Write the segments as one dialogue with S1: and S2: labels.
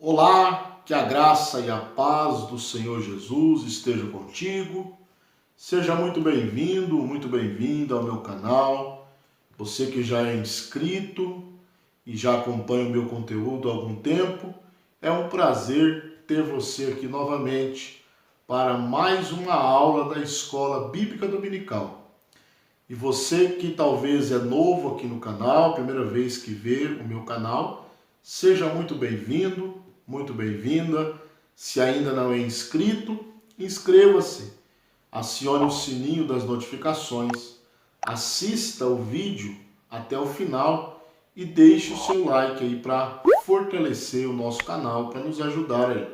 S1: Olá, que a graça e a paz do Senhor Jesus esteja contigo. Seja muito bem-vindo ao meu canal. Você que já é inscrito e já acompanha o meu conteúdo há algum tempo, é um prazer ter você aqui novamente para mais uma aula da Escola Bíblica Dominical. E você que talvez é novo aqui no canal, primeira vez que vê o meu canal, seja muito bem-vindo, muito bem-vinda. Se ainda não é inscrito, inscreva-se, acione o sininho das notificações, assista o vídeo até o final e deixe o seu like aí para fortalecer o nosso canal, para nos ajudar aí.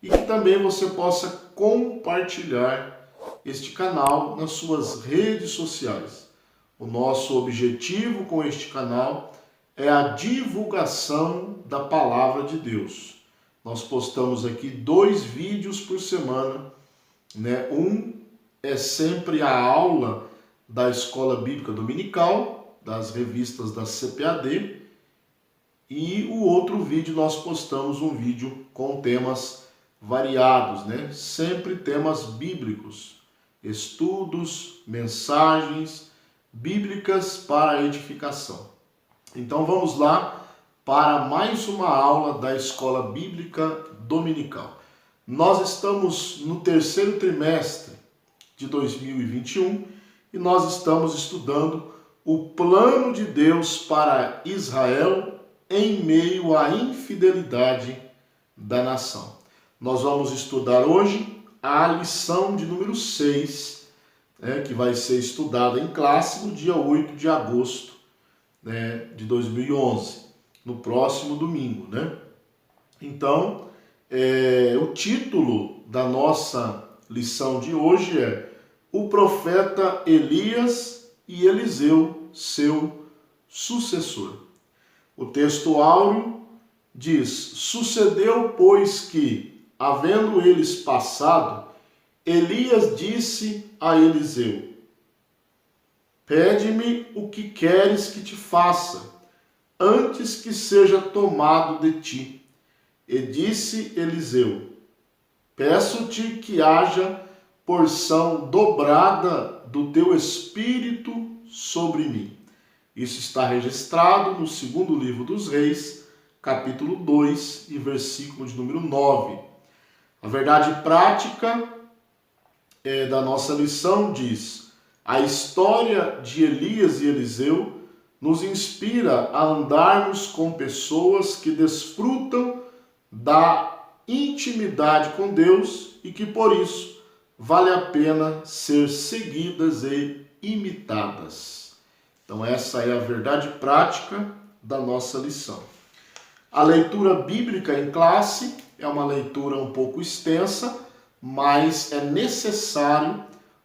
S1: E que também você possa compartilhar este canal nas suas redes sociais. O nosso objetivo com este canal é a divulgação da palavra de Deus. Nós postamos aqui 2 vídeos por semana, né? Um é sempre a aula da Escola Bíblica Dominical, das revistas da CPAD, e o outro vídeo nós postamos um vídeo com temas variados, né? Sempre temas bíblicos, estudos, mensagens bíblicas para edificação. Então vamos lá para mais uma aula da Escola Bíblica Dominical. Nós estamos no 3º trimestre de 2021 e nós estamos estudando o plano de Deus para Israel em meio à infidelidade da nação. Nós vamos estudar hoje a lição de número 6, que vai ser estudada em classe no dia 8 de agosto de 2011, no próximo domingo, né? Então, o título da nossa lição de hoje é O Profeta Elias e Eliseu, seu sucessor. O texto áureo diz: Sucedeu, pois, que, havendo eles passado, Elias disse a Eliseu: Pede-me o que queres que te faça, antes que seja tomado de ti. E disse Eliseu: Peço-te que haja porção dobrada do teu espírito sobre mim. Isso está registrado no 2º livro dos Reis, capítulo 2 e versículo de número 9. A verdade prática da nossa lição diz: a história de Elias e Eliseu nos inspira a andarmos com pessoas que desfrutam da intimidade com Deus e que, por isso, vale a pena ser seguidas e imitadas. Então, essa é a verdade prática da nossa lição. A leitura bíblica em classe é uma leitura um pouco extensa, mas é necessário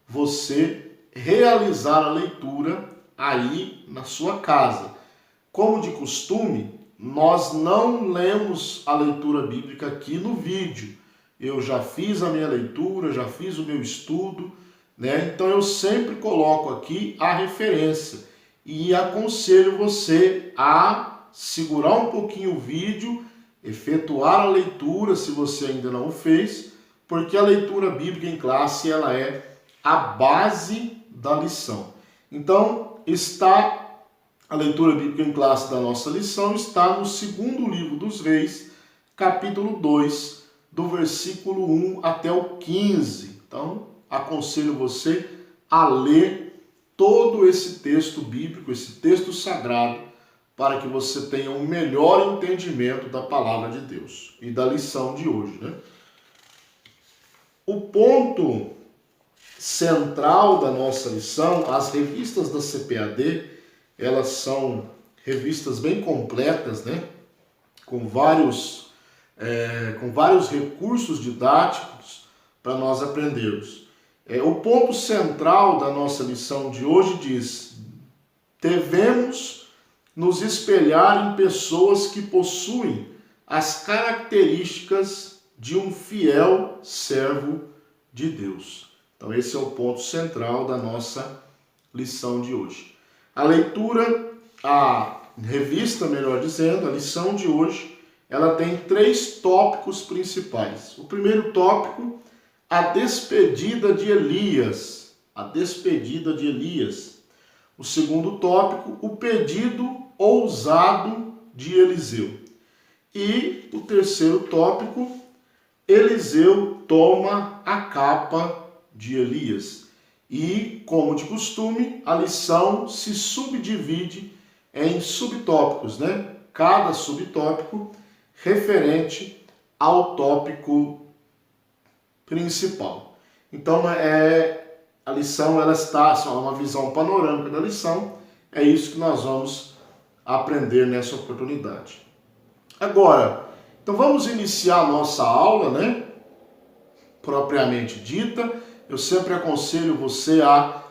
S1: você realizar a leitura aí na sua casa. Como de costume, nós não lemos a leitura bíblica aqui no vídeo. Eu já fiz a minha leitura, já fiz o meu estudo, né? Então eu sempre coloco aqui a referência e aconselho você a segurar um pouquinho o vídeo, efetuar a leitura se você ainda não o fez, porque a leitura bíblica em classe ela é a base da lição. Então, a leitura bíblica em classe da nossa lição está no 2º livro dos Reis, capítulo 2, do versículo 1 até o 15. Então, aconselho você a ler todo esse texto bíblico, esse texto sagrado, para que você tenha um melhor entendimento da palavra de Deus e da lição de hoje, né? O ponto central da nossa lição, as revistas da CPAD, elas são revistas bem completas, né? Com vários recursos didáticos para nós aprendermos. O ponto central da nossa lição de hoje diz: devemos nos espelhar em pessoas que possuem as características de um fiel servo de Deus. Então esse é o ponto central da nossa lição de hoje. A leitura, a revista, melhor dizendo, a lição de hoje ela tem 3 tópicos principais. O primeiro tópico, a despedida de Elias. A despedida de Elias. O segundo tópico, o pedido ousado de Eliseu. E o terceiro tópico, Eliseu toma a capa de Elias. E, como de costume, a lição se subdivide em subtópicos, né? Cada subtópico referente ao tópico principal. Então, a lição ela está, uma visão panorâmica da lição, é isso que nós vamos aprender nessa oportunidade. Agora, então vamos iniciar a nossa aula, né? Propriamente dita. Eu sempre aconselho você a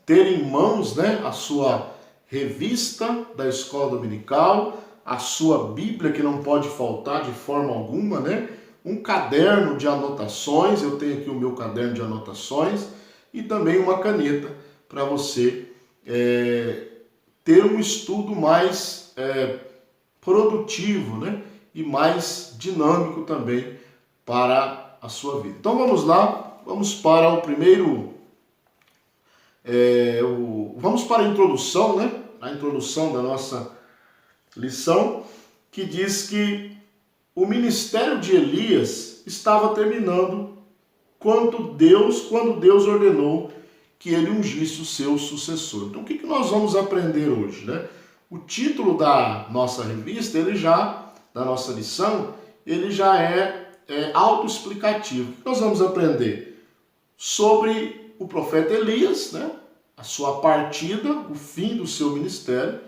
S1: ter em mãos, né, a sua revista da escola dominical, a sua Bíblia, que não pode faltar de forma alguma, né? Um caderno de anotações, eu tenho aqui o meu caderno de anotações, e também uma caneta para você ter um estudo mais produtivo, né? E mais dinâmico também para a sua vida. Então vamos lá, vamos para o primeiro, vamos para a introdução, né? A introdução da nossa lição, que diz que o ministério de Elias estava terminando quando Deus ordenou que ele ungisse o seu sucessor. Então o que nós vamos aprender hoje, né? O título da nossa revista, da nossa lição, ele já é autoexplicativo. O que nós vamos aprender? Sobre o profeta Elias, né? A sua partida, o fim do seu ministério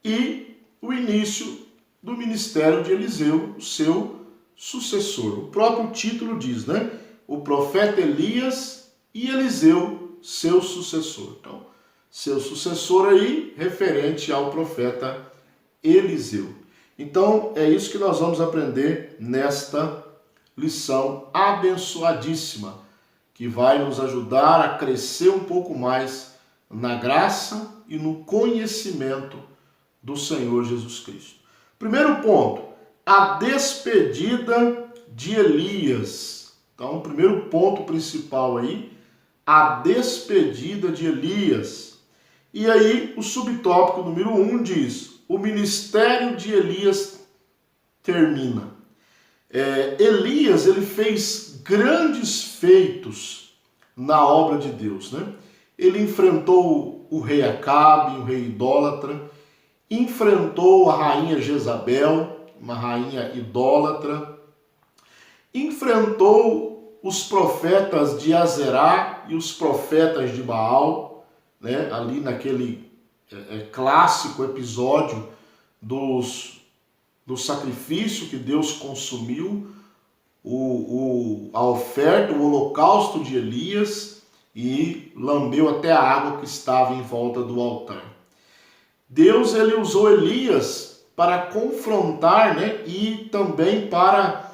S1: e o início do ministério de Eliseu, o seu sucessor. O próprio título diz, né? O profeta Elias e Eliseu, seu sucessor. Então, seu sucessor aí, referente ao profeta Eliseu. Então, é isso que nós vamos aprender nesta lição abençoadíssima, que vai nos ajudar a crescer um pouco mais na graça e no conhecimento do Senhor Jesus Cristo. Primeiro ponto, a despedida de Elias. Então, o primeiro ponto principal aí, a despedida de Elias. E aí, o subtópico número 1 diz, o ministério de Elias termina. Elias, ele fez grandes feitos na obra de Deus, né? Ele enfrentou o rei Acabe, o rei idólatra, enfrentou a rainha Jezabel, uma rainha idólatra, enfrentou os profetas de Azerá e os profetas de Baal, né? Ali naquele clássico episódio do sacrifício que Deus consumiu, a oferta, o holocausto de Elias, e lambeu até a água que estava em volta do altar. Deus, ele usou Elias para confrontar, né, e também para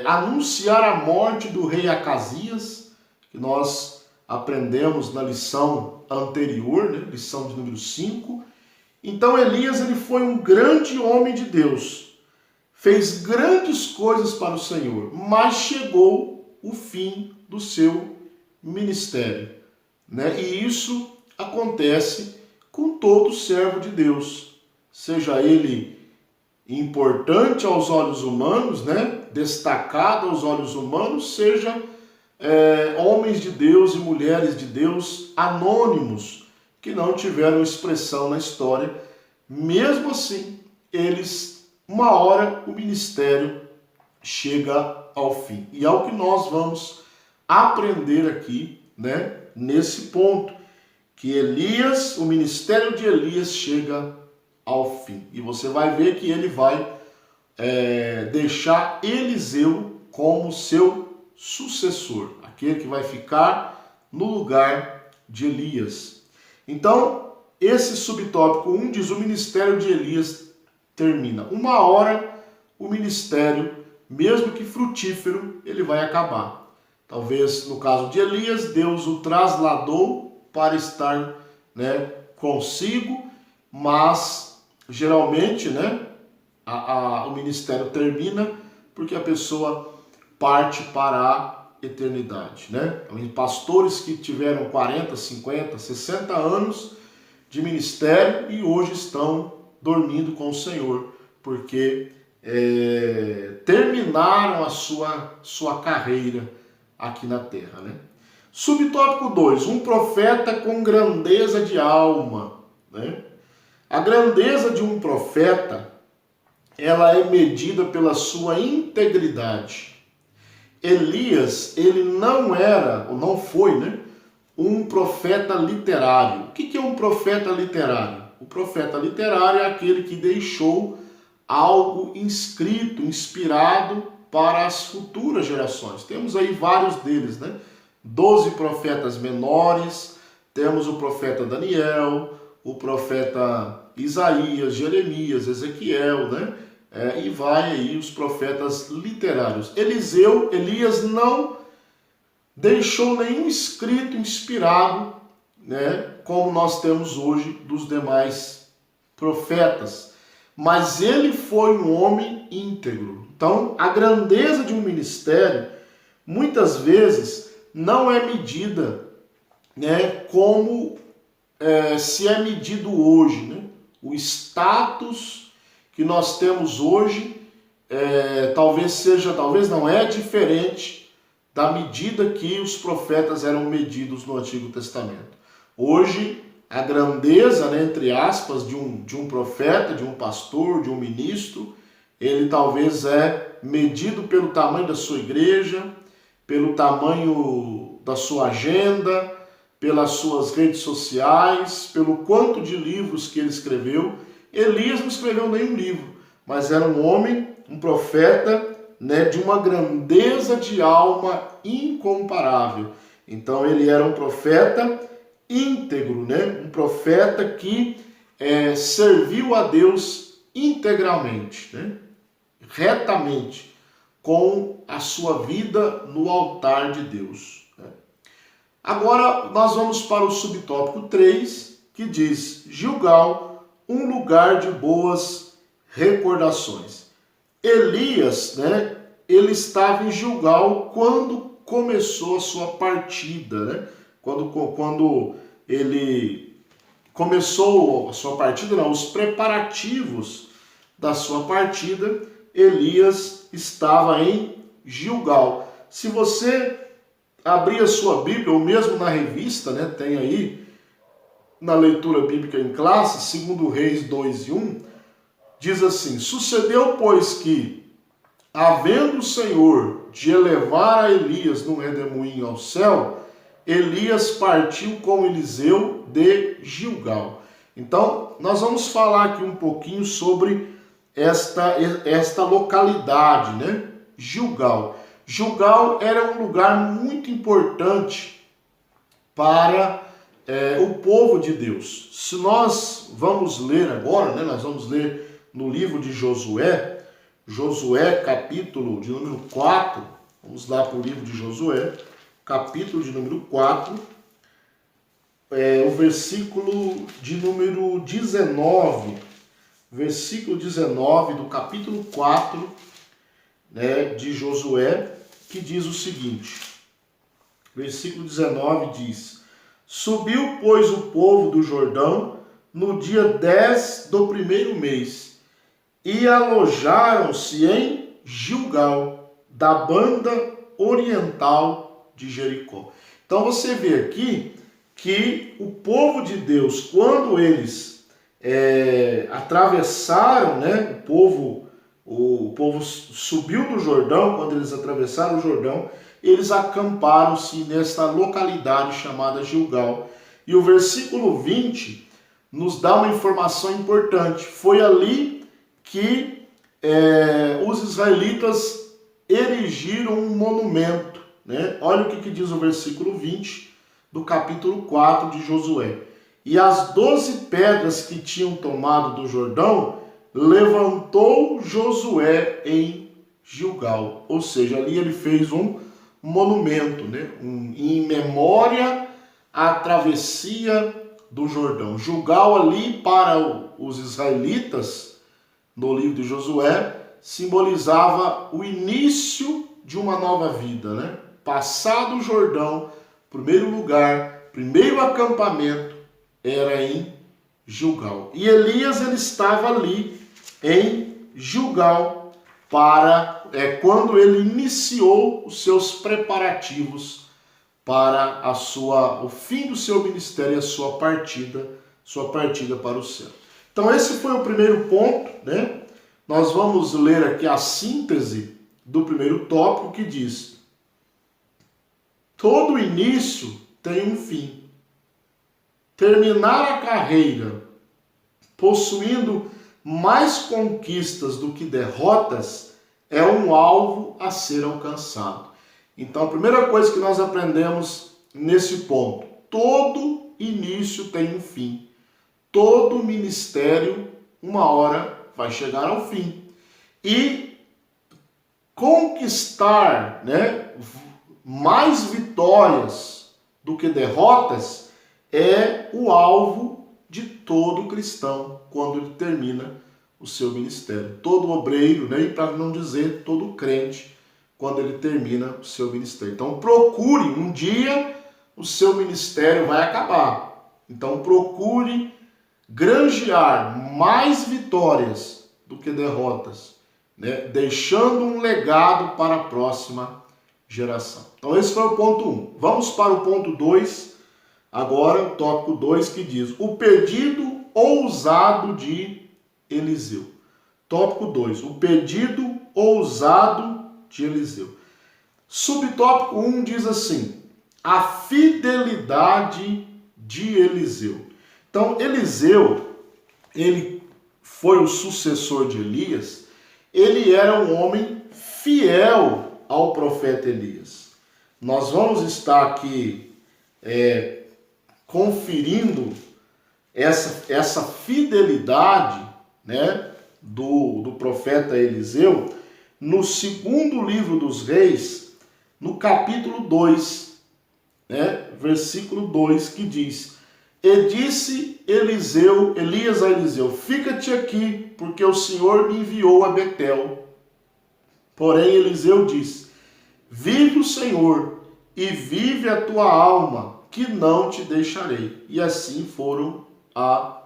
S1: anunciar a morte do rei Acasias, que nós aprendemos na lição anterior, né, lição de número 5. Então Elias, ele foi um grande homem de Deus, fez grandes coisas para o Senhor, mas chegou o fim do seu ministério, né? E isso acontece com todo servo de Deus, seja ele importante aos olhos humanos, né? Destacado aos olhos humanos, seja homens de Deus e mulheres de Deus anônimos, que não tiveram expressão na história. Mesmo assim, uma hora o ministério chega ao fim. E é o que nós vamos aprender aqui, né, nesse ponto, que Elias, o ministério de Elias chega ao fim. E você vai ver que ele vai deixar Eliseu como seu sucessor, aquele que vai ficar no lugar de Elias. Então, esse subtópico 1 diz, o ministério de Elias termina. Uma hora o ministério, mesmo que frutífero, ele vai acabar. Talvez no caso de Elias, Deus o trasladou para estar, né, consigo, mas geralmente, né, o ministério termina, porque a pessoa parte para a eternidade, né? Pastores que tiveram 40, 50, 60 anos de ministério e hoje estão dormindo com o Senhor, porque terminaram a sua carreira aqui na terra, né? Subtópico 2, um profeta com grandeza de alma, né? A grandeza de um profeta, ela é medida pela sua integridade. Elias, ele não era, ou não foi, né, um profeta literário. O que é um profeta literário? O profeta literário é aquele que deixou algo inscrito, inspirado para as futuras gerações. Temos aí vários deles, né? 12 profetas menores, temos o profeta Daniel, o profeta Isaías, Jeremias, Ezequiel, né? E vai aí os profetas literários. Elias não deixou nenhum escrito inspirado, né, como nós temos hoje dos demais profetas, mas ele foi um homem íntegro. Então, a grandeza de um ministério, muitas vezes, não é medida, né, como se é medido hoje, né? O status que nós temos hoje talvez não é diferente da medida que os profetas eram medidos no Antigo Testamento. Hoje, a grandeza, né, entre aspas, de um profeta, de um pastor, de um ministro, ele talvez é medido pelo tamanho da sua igreja, pelo tamanho da sua agenda, pelas suas redes sociais, pelo quanto de livros que ele escreveu. Elias não escreveu nenhum livro, mas era um homem, um profeta, né, de uma grandeza de alma incomparável. Então ele era um profeta íntegro, né? Um profeta que serviu a Deus integralmente, né? Retamente, com a sua vida no altar de Deus, né? Agora nós vamos para o subtópico 3, que diz: Gilgal, um lugar de boas recordações. Elias, né, ele estava em Gilgal quando começou a sua partida, né? Quando ele começou a sua partida, não, os preparativos da sua partida, Elias estava em Gilgal. Se você abrir a sua Bíblia, ou mesmo na revista, né, tem aí na leitura bíblica em classe, 2 Reis 2:1, diz assim: sucedeu, pois, que, havendo o Senhor de elevar a Elias num redemoinho ao céu, Elias partiu com Eliseu de Gilgal. Então, nós vamos falar aqui um pouquinho sobre esta localidade, né? Gilgal. Gilgal era um lugar muito importante para o povo de Deus. Se nós vamos ler agora, né? Nós vamos ler no livro de Josué, capítulo de número 4, vamos lá para o livro de Josué, capítulo de número 4, o versículo de número 19, versículo 19 do capítulo 4, né, de Josué, que diz o seguinte, versículo 19 diz: subiu, pois, o povo do Jordão no dia 10 do primeiro mês, e alojaram-se em Gilgal, da banda oriental de Jericó. Então você vê aqui que o povo de Deus, quando eles atravessaram, né, o povo subiu do Jordão, quando eles atravessaram o Jordão, eles acamparam-se nesta localidade chamada Gilgal. E o versículo 20 nos dá uma informação importante. Foi ali que os israelitas erigiram um monumento, né? Olha o que diz o versículo 20 do capítulo 4 de Josué. E as 12 pedras que tinham tomado do Jordão, levantou Josué em Gilgal. Ou seja, ali ele fez um monumento, né? Em memória à travessia do Jordão. Gilgal ali para os israelitas no livro de Josué, simbolizava o início de uma nova vida, né? Passado o Jordão, primeiro lugar, primeiro acampamento era em Gilgal. E Elias, ele estava ali em Gilgal quando ele iniciou os seus preparativos para o fim do seu ministério e a sua partida para o céu. Então esse foi o primeiro ponto, né? Nós vamos ler aqui a síntese do primeiro tópico que diz: todo início tem um fim. Terminar a carreira possuindo mais conquistas do que derrotas é um alvo a ser alcançado. Então, a primeira coisa que nós aprendemos nesse ponto: todo início tem um fim. Todo ministério, uma hora, vai chegar ao fim. E conquistar, né, mais vitórias do que derrotas é o alvo de todo cristão quando ele termina o seu ministério. Todo obreiro, né, e para não dizer todo crente, quando ele termina o seu ministério. Então procure, um dia o seu ministério vai acabar. Então procure granjear mais vitórias do que derrotas, né, deixando um legado para a próxima geração. Então esse foi o ponto 1. Vamos para o ponto 2, agora o tópico 2, que diz: o pedido ousado de Eliseu. Tópico 2, o pedido ousado de Eliseu. Subtópico 1 diz assim: a fidelidade de Eliseu. Então Eliseu, ele foi o sucessor de Elias. Ele era um homem fiel ao profeta Elias. Nós vamos estar aqui conferindo essa fidelidade, né, do profeta Eliseu no segundo livro dos Reis, no capítulo 2, né, versículo 2, que diz: e disse Elias a Eliseu: fica-te aqui, porque o Senhor me enviou a Betel. Porém Eliseu disse: vive o Senhor, e vive a tua alma, que não te deixarei. E assim foram a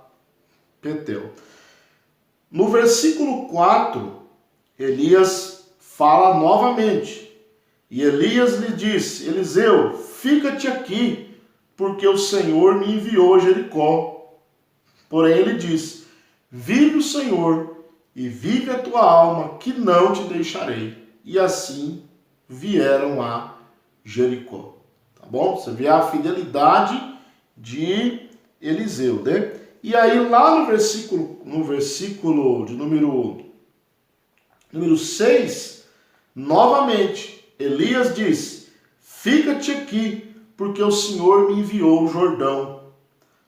S1: Betel. No versículo 4, Elias fala novamente. E Elias lhe disse: Eliseu, fica-te aqui, porque o Senhor me enviou a Jericó. Porém ele disse: vive o Senhor, e vive a tua alma, que não te deixarei. E assim vieram a Jericó. Tá bom? Você vê a fidelidade de Eliseu, né? E aí lá no versículo de número 6, novamente, Elias diz: fica-te aqui, porque o Senhor me enviou o Jordão.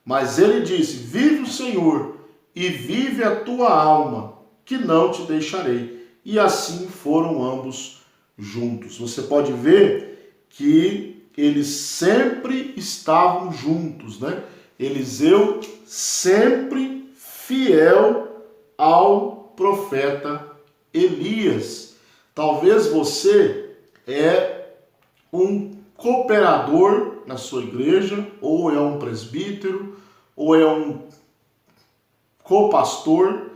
S1: Mas ele disse: vive o Senhor, e vive a tua alma, que não te deixarei. E assim foram ambos juntos. Você pode ver que eles sempre estavam juntos, né? Eliseu sempre fiel ao profeta Elias. Talvez você é um cooperador na sua igreja, ou é um presbítero, ou é um copastor.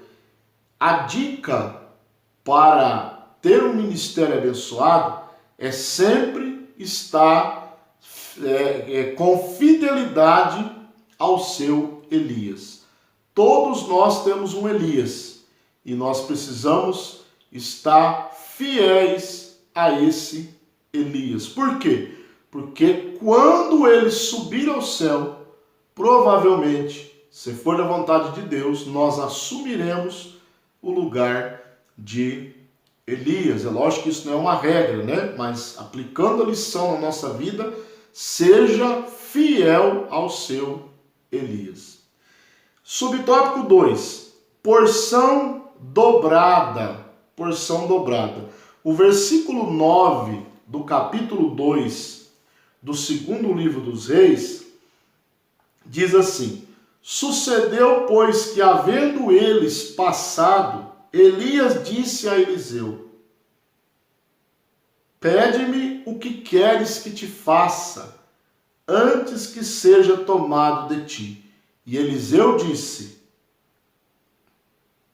S1: A dica para ter um ministério abençoado é sempre estar com fidelidade ao seu Elias. Todos nós temos um Elias e nós precisamos estar fiéis a esse Elias. Por quê? Porque quando ele subir ao céu, provavelmente, se for da vontade de Deus, nós assumiremos o lugar de Elias. É lógico que isso não é uma regra, né? Mas aplicando a lição na nossa vida, seja fiel ao seu Elias. Subtópico 2, porção dobrada. Porção dobrada. O versículo 9 do capítulo 2 do segundo livro dos Reis diz assim: sucedeu, pois, que havendo eles passado Elias disse a Eliseu: pede-me o que queres que te faça, antes que seja tomado de ti. E Eliseu disse: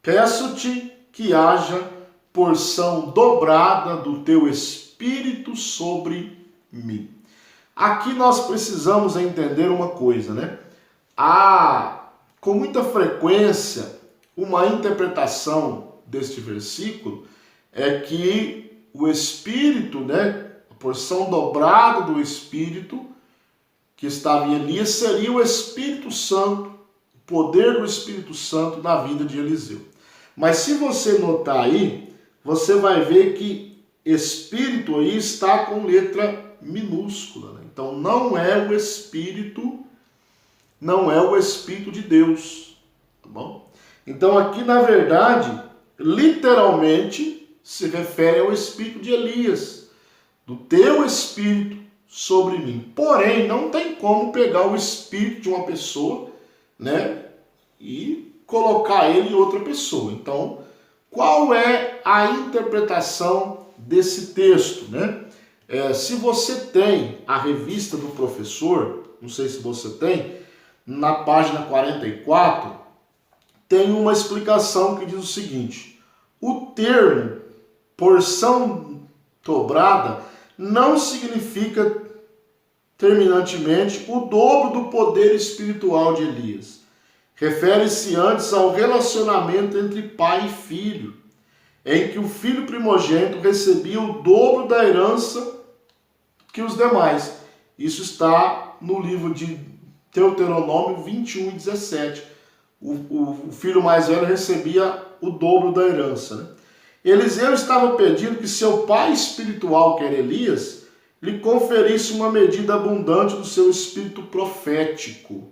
S1: peço-te que haja porção dobrada do teu espírito sobre mim. Aqui nós precisamos entender uma coisa, né? Há, com muita frequência, uma interpretação deste versículo é que o Espírito, né, a porção dobrada do Espírito que estava em Elias seria o Espírito Santo, o poder do Espírito Santo na vida de Eliseu. Mas se você notar aí, você vai ver que Espírito aí está com letra minúscula, né? Então não é o Espírito de Deus, tá bom? Então aqui na verdade, literalmente se refere ao espírito de Elias, do teu espírito sobre mim. Porém, não tem como pegar o espírito de uma pessoa, né, e colocar ele em outra pessoa. Então, qual é a interpretação desse texto, né? Se você tem a revista do professor, não sei se você tem, na página 44, tem uma explicação que diz o seguinte: o termo porção dobrada não significa terminantemente o dobro do poder espiritual de Elias. Refere-se antes ao relacionamento entre pai e filho, em que o filho primogênito recebia o dobro da herança que os demais. Isso está no livro de Deuteronômio 21 e 17. O filho mais velho recebia o dobro da herança, né? Eliseu estava pedindo que seu pai espiritual, que era Elias, lhe conferisse uma medida abundante do seu espírito profético,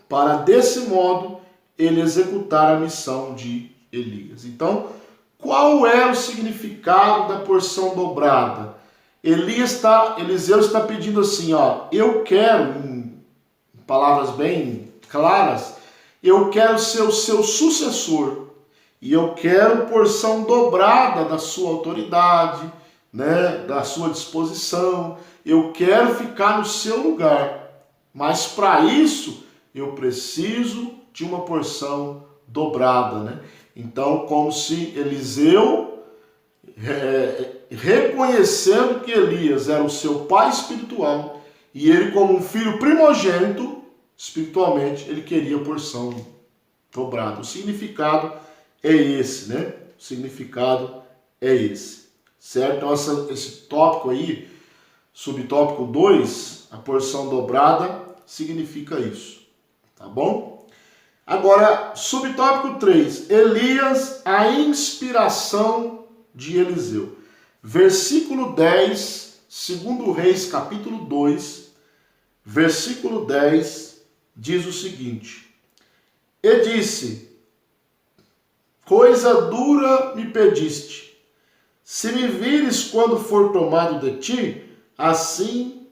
S1: para desse modo ele executar a missão de Elias. Então, qual é o significado da porção dobrada? Eliseu está pedindo assim, ó, eu quero, em palavras bem claras, eu quero ser o seu sucessor, e eu quero porção dobrada da sua autoridade, né, da sua disposição, eu quero ficar no seu lugar, mas para isso eu preciso de uma porção dobrada, né? Então, como se Eliseu, reconhecendo que Elias era o seu pai espiritual, e ele como um filho primogênito, espiritualmente, ele queria porção dobrada. O significado é esse, né? O significado é esse, certo? Então, esse tópico aí, subtópico 2, a porção dobrada, significa isso, tá bom? Agora, subtópico 3, Elias, a inspiração de Eliseu. Versículo 10, 2 Reis, capítulo 2, versículo 10, diz o seguinte: e disse, coisa dura me pediste, se me vires quando for tomado de ti, assim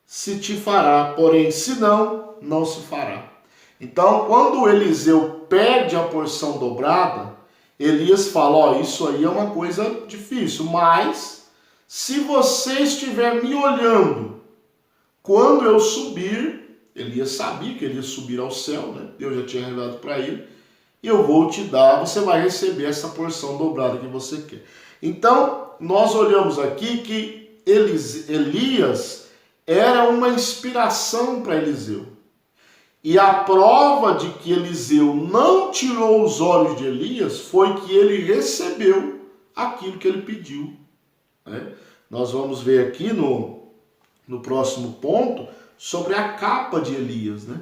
S1: se te fará, porém se não, não se fará. Então, quando Eliseu pede a porção dobrada, Elias fala, ó, isso aí é uma coisa difícil, mas se você estiver me olhando quando eu subir, Elias sabia que ele ia subir ao céu, né? Deus já tinha revelado para ele, e eu vou te dar, você vai receber essa porção dobrada que você quer. Então, nós olhamos aqui que Elias era uma inspiração para Eliseu. E a prova de que Eliseu não tirou os olhos de Elias foi que ele recebeu aquilo que ele pediu, né? Nós vamos ver aqui no próximo ponto sobre a capa de Elias, né?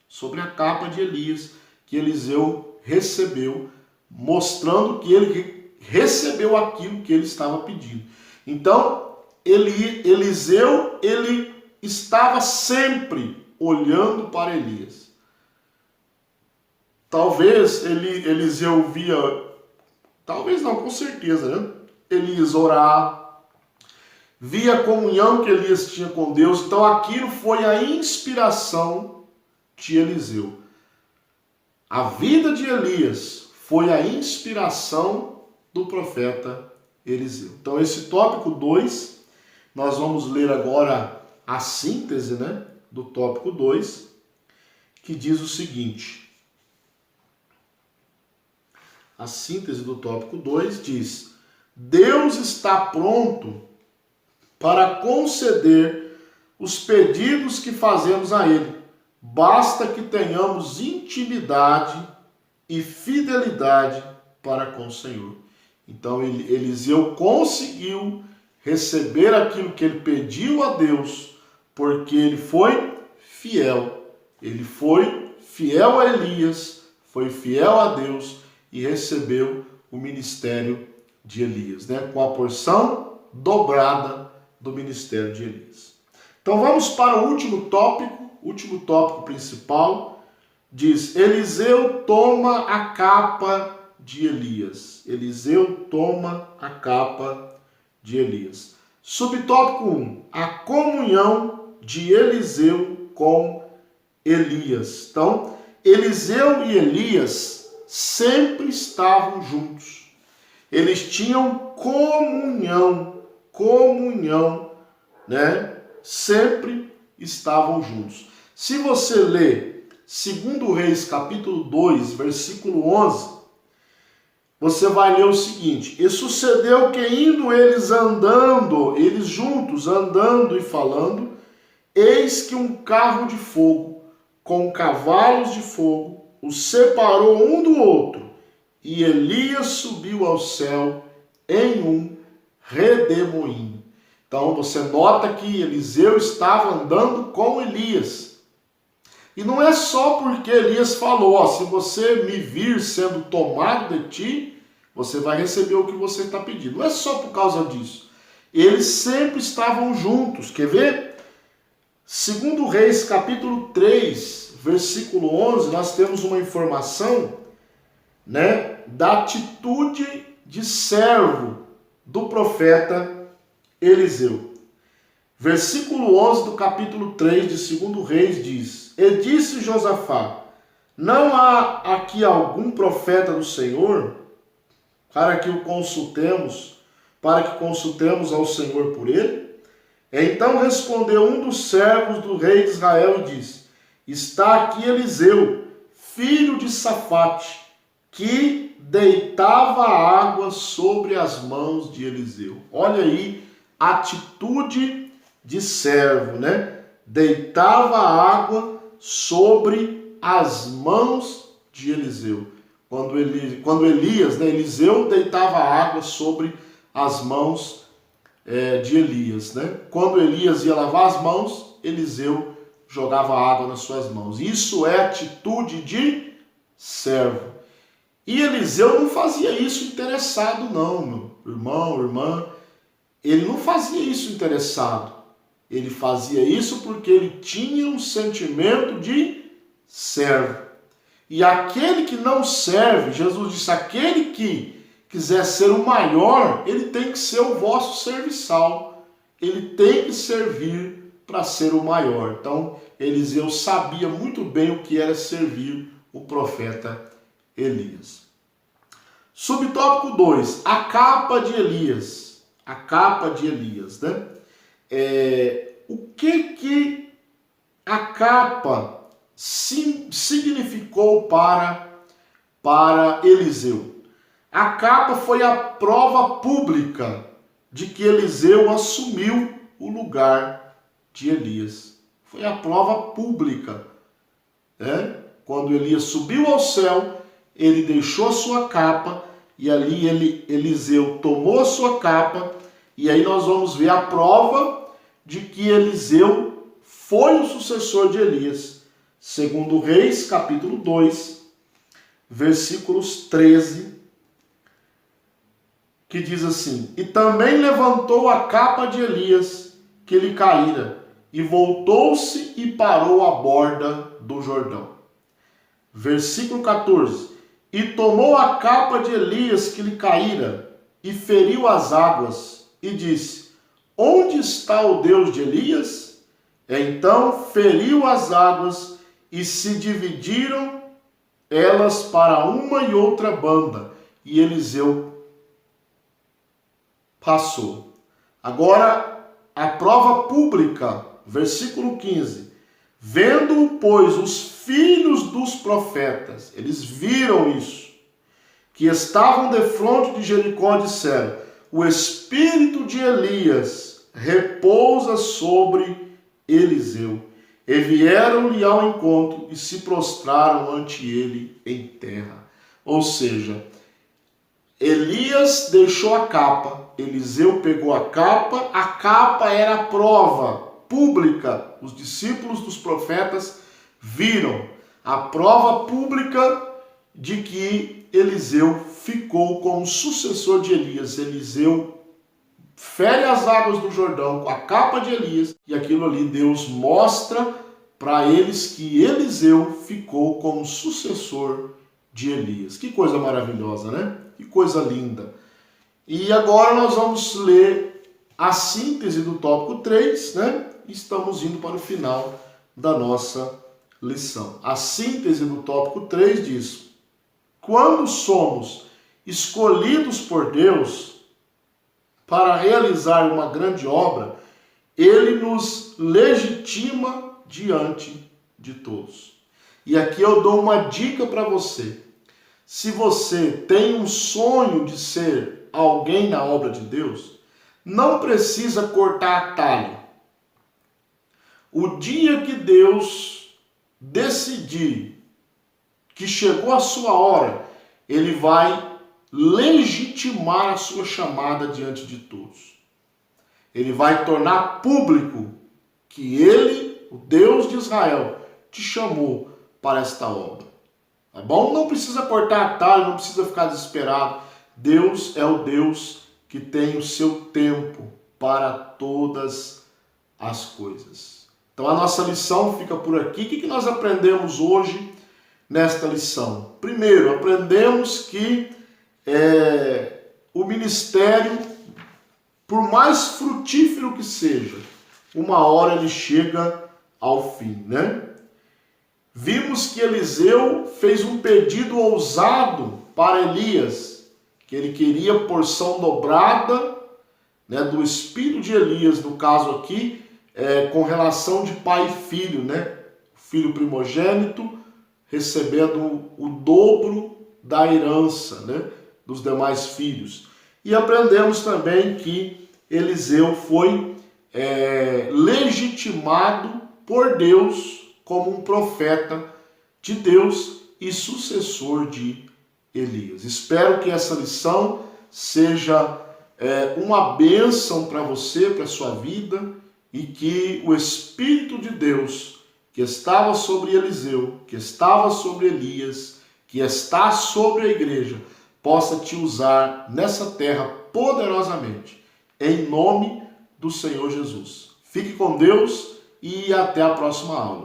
S1: Sobre a capa de Elias que Eliseu recebeu, mostrando que ele recebeu aquilo que ele estava pedindo. Então, Eliseu, ele estava sempre olhando para Elias. Talvez Eliseu via, talvez não, com certeza, né? Elias orar, via a comunhão que Elias tinha com Deus. Então aquilo foi a inspiração de Eliseu. A vida de Elias foi a inspiração do profeta Eliseu. Então, esse tópico 2, nós vamos ler agora a síntese, né, do tópico 2, que diz o seguinte. A síntese do tópico 2 diz: Deus está pronto para conceder os pedidos que fazemos a Ele. Basta que tenhamos intimidade e fidelidade para com o Senhor. Então Eliseu conseguiu receber aquilo que ele pediu a Deus, porque ele foi fiel. Ele foi fiel a Elias, foi fiel a Deus e recebeu o ministério de Elias, né? Com a porção dobrada do ministério de Elias. Então vamos para o último tópico principal. Diz: Eliseu toma a capa de Elias. Eliseu toma a capa de Elias. Subtópico 1. A comunhão de Eliseu com Elias. Então, Eliseu e Elias sempre estavam juntos. Eles tinham comunhão, né? Sempre estavam juntos. Se você ler 2 Reis, capítulo 2, versículo 11, você vai ler o seguinte: E sucedeu que indo eles juntos, andando e falando, eis que um carro de fogo, com cavalos de fogo, os separou um do outro, e Elias subiu ao céu em um redemoinho. Então você nota que Eliseu estava andando com Elias. E não é só porque Elias falou, ó, se você me vir sendo tomado de ti, você vai receber o que você está pedindo. Não é só por causa disso. Eles sempre estavam juntos. Quer ver? 2 Reis, capítulo 3, versículo 11, nós temos uma informação, né, da atitude de servo do profeta Eliseu. Versículo 11 do capítulo 3 de 2 Reis diz: E disse Josafá: Não há aqui algum profeta do Senhor para que consultemos ao Senhor por ele? Então respondeu um dos servos do rei de Israel e disse: Está aqui Eliseu, filho de Safate, que deitava água sobre as mãos de Eliseu. Olha aí, atitude de servo, né? Deitava água sobre as mãos de Eliseu. Quando Elias, né, Eliseu deitava água sobre as mãos de Elias, né? Quando Elias ia lavar as mãos, Eliseu jogava água nas suas mãos. Isso é atitude de servo. E Eliseu não fazia isso interessado, não, meu irmão, irmã. Ele não fazia isso interessado. Ele fazia isso porque ele tinha um sentimento de servo. E aquele que não serve, Jesus disse, aquele que quiser ser o maior, ele tem que ser o vosso serviçal. Ele tem que servir para ser o maior. Então, Eliseu sabia muito bem o que era servir o profeta Elias. Subtópico 2, a capa de Elias. A capa de Elias, né? O que a capa significou para Eliseu? A capa foi a prova pública de que Eliseu assumiu o lugar de Elias. Foi a prova pública, né? Quando Elias subiu ao céu, ele deixou a sua capa e ali Eliseu tomou a sua capa, e aí nós vamos ver a prova de que Eliseu foi o sucessor de Elias. 2 Reis, capítulo 2, versículos 13, que diz assim: E também levantou a capa de Elias, que lhe caíra, e voltou-se e parou à borda do Jordão. Versículo 14: E tomou a capa de Elias que lhe caíra, e feriu as águas, e disse: Onde está o Deus de Elias? Então feriu as águas, e se dividiram elas para uma e outra banda, e Eliseu passou. Agora, a prova pública, versículo 15. Vendo, pois, os filhos dos profetas, eles viram isso, que estavam defronte de Jericó, disseram: o espírito de Elias repousa sobre Eliseu. E vieram-lhe ao encontro e se prostraram ante ele em terra. Ou seja, Elias deixou a capa, Eliseu pegou a capa era a prova pública. Os discípulos dos profetas viram a prova pública de que Eliseu ficou como sucessor de Elias. Eliseu fere as águas do Jordão com a capa de Elias, e aquilo ali Deus mostra para eles que Eliseu ficou como sucessor de Elias. Que coisa maravilhosa, né? Que coisa linda. E agora nós vamos ler a síntese do tópico 3, né? Estamos indo para o final da nossa lição. A síntese do tópico 3 diz: quando somos escolhidos por Deus para realizar uma grande obra, Ele nos legitima diante de todos. E aqui eu dou uma dica para você. Se você tem um sonho de ser alguém na obra de Deus, não precisa cortar atalho. O dia que Deus decidir que chegou a sua hora, Ele vai legitimar a sua chamada diante de todos. Ele vai tornar público que Ele, o Deus de Israel, te chamou para esta obra. Tá bom? Não precisa cortar atalho, não precisa ficar desesperado. Deus é o Deus que tem o seu tempo para todas as coisas. Então a nossa lição fica por aqui. O que nós aprendemos hoje nesta lição? Primeiro, aprendemos que o ministério, por mais frutífero que seja, uma hora ele chega ao fim, né? Vimos que Eliseu fez um pedido ousado para Elias, que ele queria porção dobrada, né, do espírito de Elias, no caso aqui, com relação de pai e filho, né? O filho primogênito recebendo o dobro da herança, né, dos demais filhos. E aprendemos também que Eliseu foi legitimado por Deus como um profeta de Deus e sucessor de Elias. Espero que essa lição seja uma bênção para você, para a sua vida, e que o Espírito de Deus, que estava sobre Eliseu, que estava sobre Elias, que está sobre a igreja, possa te usar nessa terra poderosamente, em nome do Senhor Jesus. Fique com Deus e até a próxima aula.